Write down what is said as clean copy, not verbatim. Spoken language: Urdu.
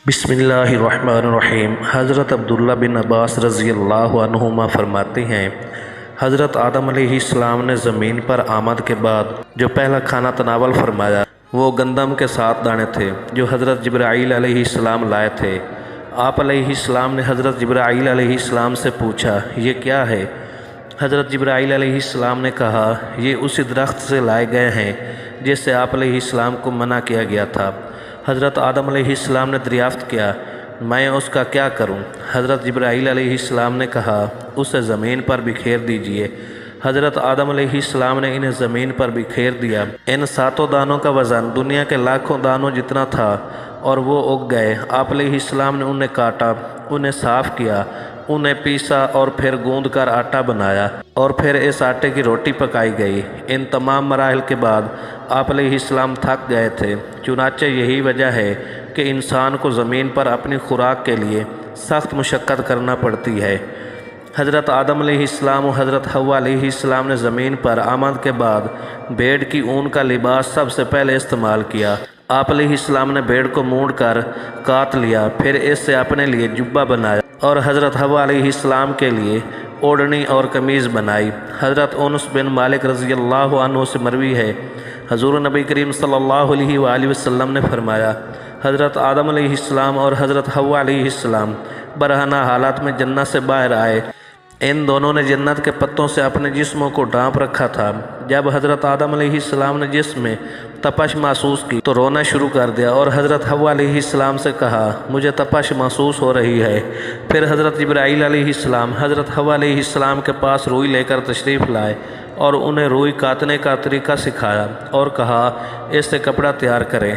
بسم اللہ الرحمن الرحیم۔ حضرت عبداللہ بن عباس رضی اللہ عنہما فرماتے ہیں، حضرت آدم علیہ السلام نے زمین پر آمد کے بعد جو پہلا کھانا تناول فرمایا وہ گندم کے 7 دانے تھے جو حضرت جبرائیل علیہ السلام لائے تھے۔ آپ علیہ السلام نے حضرت جبرائیل علیہ السلام سے پوچھا، یہ کیا ہے؟ حضرت جبرائیل علیہ السلام نے کہا، یہ اسی درخت سے لائے گئے ہیں جس سے آپ علیہ السلام کو منع کیا گیا تھا۔ حضرت آدم علیہ السلام نے دریافت کیا، میں اس کا کیا کروں؟ حضرت جبرائیل علیہ السلام نے کہا، اسے زمین پر بکھیر دیجئے۔ حضرت آدم علیہ السلام نے انہیں زمین پر بکھیر دیا۔ ان 7 دانوں کا وزن دنیا کے لاکھوں دانوں جتنا تھا اور وہ اگ گئے۔ آپ علیہ السلام نے انہیں کاٹا، انہیں صاف کیا، انہیں پیسا اور پھر گوندھ کر آٹا بنایا اور پھر اس آٹے کی روٹی پکائی گئی۔ ان تمام مراحل کے بعد آپ علیہ السلام تھک گئے تھے۔ چنانچہ یہی وجہ ہے کہ انسان کو زمین پر اپنی خوراک کے لیے سخت مشقت کرنا پڑتی ہے۔ حضرت آدم علیہ السلام و حضرت حوا علیہ السلام نے زمین پر آمد کے بعد بھیڑ کی اون کا لباس سب سے پہلے استعمال کیا۔ آپ علیہ السلام نے بھیڑ کو مونڈ کر کاٹ لیا، پھر اس سے اپنے لیے جبہ بنایا اور حضرت حوا علیہ السلام کے لیے اوڑھنی اور قمیض بنائی۔ حضرت انس بن مالک رضی اللہ عنہ سے مروی ہے، حضور نبی کریم صلی اللہ علیہ وآلہ وسلم نے فرمایا، حضرت آدم علیہ السلام اور حضرت حوا علیہ السلام برہنہ حالات میں جنت سے باہر آئے۔ ان دونوں نے جنت کے پتوں سے اپنے جسموں کو ڈھانپ رکھا تھا۔ جب حضرت آدم علیہ السلام نے جسم میں تپش محسوس کی تو رونا شروع کر دیا اور حضرت حوا علیہ السلام سے کہا، مجھے تپش محسوس ہو رہی ہے۔ پھر حضرت جبرائیل علیہ السلام حضرت حوا علیہ السلام کے پاس روئی لے کر تشریف لائے اور انہیں روئی کاٹنے کا طریقہ سکھایا اور کہا، اس سے کپڑا تیار کریں۔